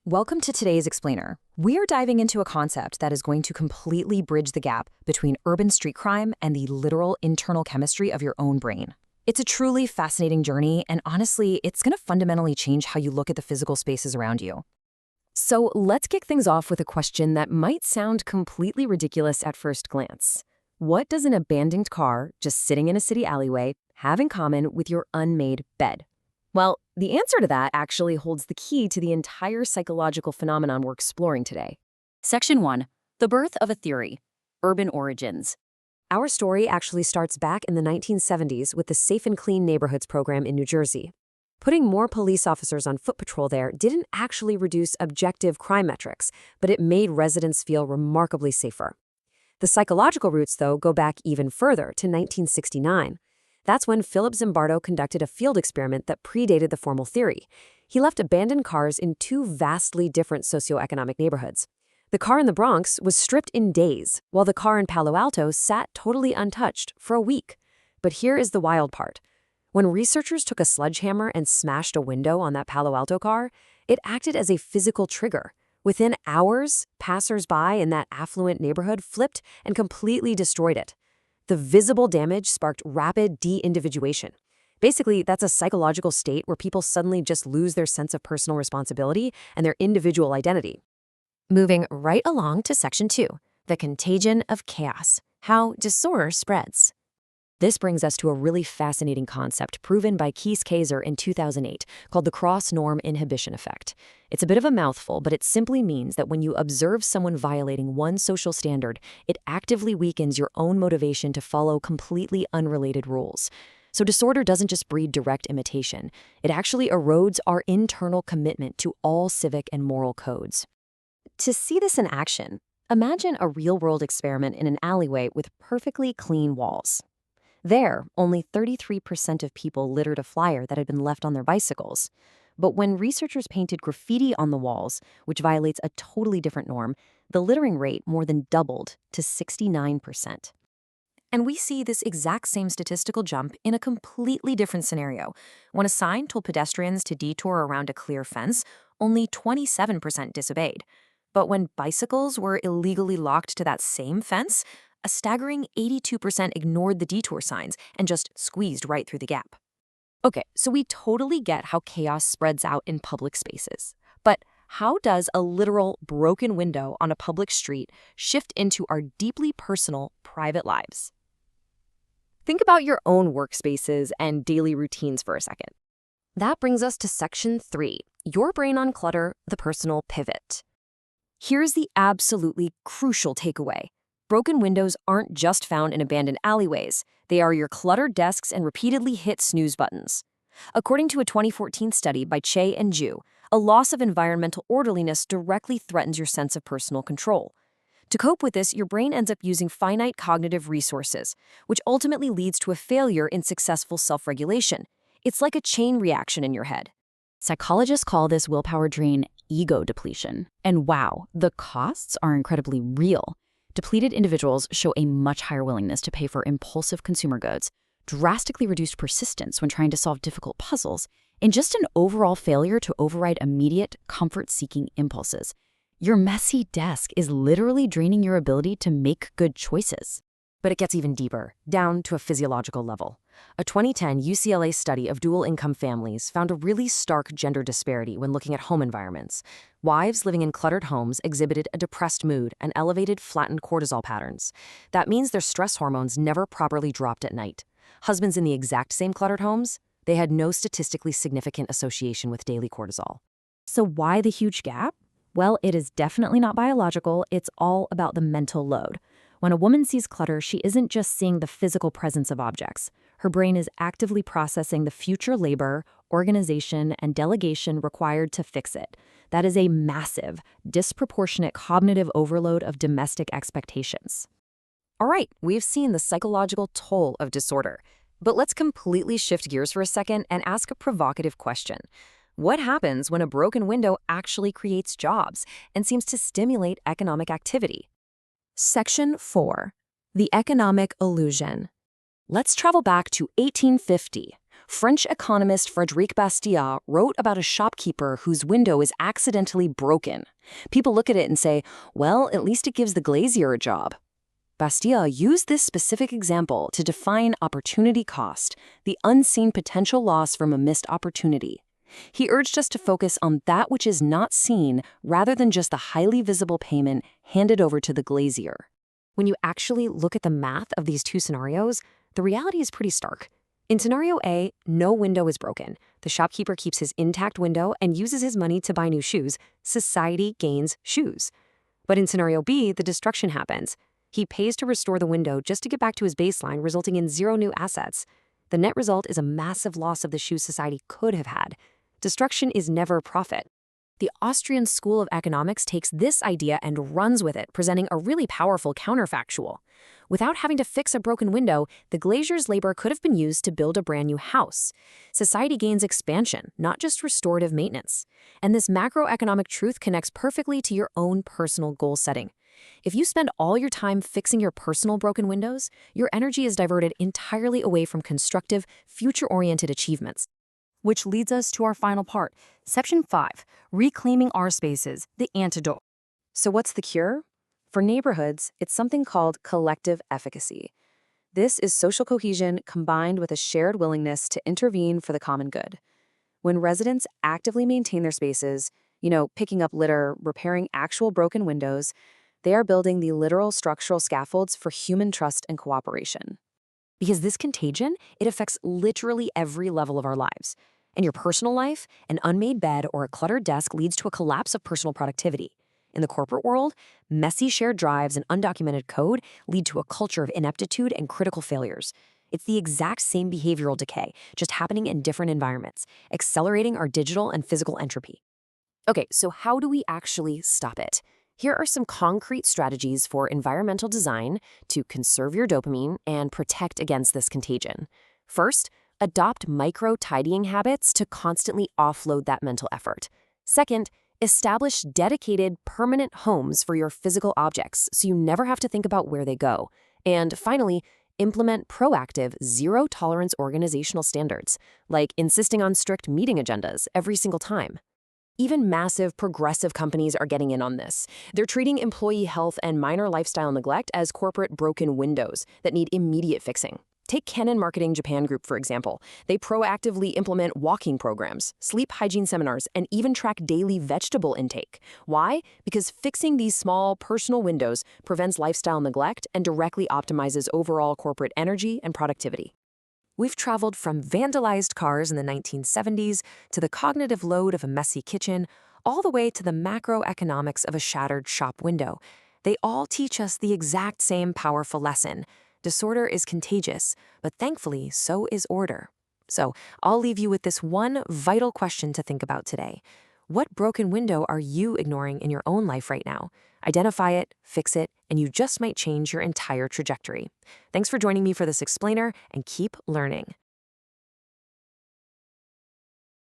Welcome to today's Explainer. We are diving into a concept that is going to completely bridge the gap between urban street crime and the literal internal chemistry of your own brain. It's a truly fascinating journey, and honestly, it's going to fundamentally change how you look at the physical spaces around you. So let's kick things off with a question that might sound completely ridiculous at first glance. What does an abandoned car just sitting in a city alleyway have in common with your unmade bed? Well, the answer to that actually holds the key to the entire psychological phenomenon we're exploring today. Section 1. The birth of a theory. Urban origins. Our story actually starts back in the 1970s with the Safe and Clean Neighborhoods program in New Jersey. Putting more police officers on foot patrol there didn't actually reduce objective crime metrics, but it made residents feel remarkably safer. The psychological roots, though, go back even further to 1969. That's when Philip Zimbardo conducted a field experiment that predated the formal theory. He left abandoned cars in two vastly different socioeconomic neighborhoods. The car in the Bronx was stripped in days, while the car in Palo Alto sat totally untouched for a week. But here is the wild part. When researchers took a sledgehammer and smashed a window on that Palo Alto car, it acted as a physical trigger. Within hours, passers-by in that affluent neighborhood flipped and completely destroyed it. The visible damage sparked rapid de-individuation. Basically, that's a psychological state where people suddenly just lose their sense of personal responsibility and their individual identity. Moving right along to Section 2, the contagion of chaos, how disorder spreads. This brings us to a really fascinating concept proven by Keizer in 2008 called the cross-norm inhibition effect. It's a bit of a mouthful, but it simply means that when you observe someone violating one social standard, it actively weakens your own motivation to follow completely unrelated rules. So disorder doesn't just breed direct imitation. It actually erodes our internal commitment to all civic and moral codes. To see this in action, imagine a real-world experiment in an alleyway with perfectly clean walls. There, only 33% of people littered a flyer that had been left on their bicycles. But when researchers painted graffiti on the walls, which violates a totally different norm, the littering rate more than doubled to 69%. And we see this exact same statistical jump in a completely different scenario. When a sign told pedestrians to detour around a clear fence, only 27% disobeyed. But when bicycles were illegally locked to that same fence, a staggering 82% ignored the detour signs and just squeezed right through the gap. Okay, so we totally get how chaos spreads out in public spaces. But how does a literal broken window on a public street shift into our deeply personal, private lives? Think about your own workspaces and daily routines for a second. That brings us to Section 3, your brain on clutter, the personal pivot. Here's the absolutely crucial takeaway. Broken windows aren't just found in abandoned alleyways. They are your cluttered desks and repeatedly hit snooze buttons. According to a 2014 study by Che and Ju, a loss of environmental orderliness directly threatens your sense of personal control. To cope with this, your brain ends up using finite cognitive resources, which ultimately leads to a failure in successful self-regulation. It's like a chain reaction in your head. Psychologists call this willpower drain ego depletion. And wow, the costs are incredibly real. Depleted individuals show a much higher willingness to pay for impulsive consumer goods, drastically reduced persistence when trying to solve difficult puzzles, and just an overall failure to override immediate, comfort-seeking impulses. Your messy desk is literally draining your ability to make good choices. But it gets even deeper, down to a physiological level. A 2010 UCLA study of dual-income families found a really stark gender disparity when looking at home environments. Wives living in cluttered homes exhibited a depressed mood and elevated flattened cortisol patterns. That means their stress hormones never properly dropped at night. Husbands in the exact same cluttered homes, they had no statistically significant association with daily cortisol. So why the huge gap? Well, it is definitely not biological. It's all about the mental load. When a woman sees clutter, she isn't just seeing the physical presence of objects. Her brain is actively processing the future labor, organization, and delegation required to fix it. That is a massive, disproportionate cognitive overload of domestic expectations. All right, we've seen the psychological toll of disorder. But let's completely shift gears for a second and ask a provocative question. What happens when a broken window actually creates jobs and seems to stimulate economic activity? Section 4. The economic illusion. Let's travel back to 1850. French economist Frédéric Bastiat wrote about a shopkeeper whose window is accidentally broken. People look at it and say, well, at least it gives the glazier a job. Bastiat used this specific example to define opportunity cost, the unseen potential loss from a missed opportunity. He urged us to focus on that which is not seen rather than just the highly visible payment handed over to the glazier. When you actually look at the math of these two scenarios, the reality is pretty stark. In scenario A, no window is broken. The shopkeeper keeps his intact window and uses his money to buy new shoes. Society gains shoes. But in scenario B, the destruction happens. He pays to restore the window just to get back to his baseline, resulting in zero new assets. The net result is a massive loss of the shoes society could have had. Destruction is never profit. The Austrian School of Economics takes this idea and runs with it, presenting a really powerful counterfactual. Without having to fix a broken window, the glazier's labor could have been used to build a brand new house. Society gains expansion, not just restorative maintenance. And this macroeconomic truth connects perfectly to your own personal goal setting. If you spend all your time fixing your personal broken windows, your energy is diverted entirely away from constructive, future-oriented achievements. Which leads us to our final part, Section 5, Reclaiming Our Spaces, the Antidote. So what's the cure? For neighborhoods, it's something called collective efficacy. This is social cohesion combined with a shared willingness to intervene for the common good. When residents actively maintain their spaces, picking up litter, repairing actual broken windows, they are building the literal structural scaffolds for human trust and cooperation. Because this contagion, it affects literally every level of our lives. In your personal life, an unmade bed or a cluttered desk leads to a collapse of personal productivity. In the corporate world, messy shared drives and undocumented code lead to a culture of ineptitude and critical failures. It's the exact same behavioral decay, just happening in different environments, accelerating our digital and physical entropy. Okay, so how do we actually stop it? Here are some concrete strategies for environmental design to conserve your dopamine and protect against this contagion. First, adopt micro-tidying habits to constantly offload that mental effort. Second, establish dedicated, permanent homes for your physical objects so you never have to think about where they go. And finally, implement proactive, zero-tolerance organizational standards, like insisting on strict meeting agendas every single time. Even massive, progressive companies are getting in on this. They're treating employee health and minor lifestyle neglect as corporate broken windows that need immediate fixing. Take Canon Marketing Japan Group, for example. They proactively implement walking programs, sleep hygiene seminars, and even track daily vegetable intake. Why? Because fixing these small, personal windows prevents lifestyle neglect and directly optimizes overall corporate energy and productivity. We've traveled from vandalized cars in the 1970s to the cognitive load of a messy kitchen, all the way to the macroeconomics of a shattered shop window. They all teach us the exact same powerful lesson. Disorder is contagious, but thankfully, so is order. So I'll leave you with this one vital question to think about today. What broken window are you ignoring in your own life right now? Identify it, fix it, and you just might change your entire trajectory. Thanks for joining me for this explainer, and keep learning.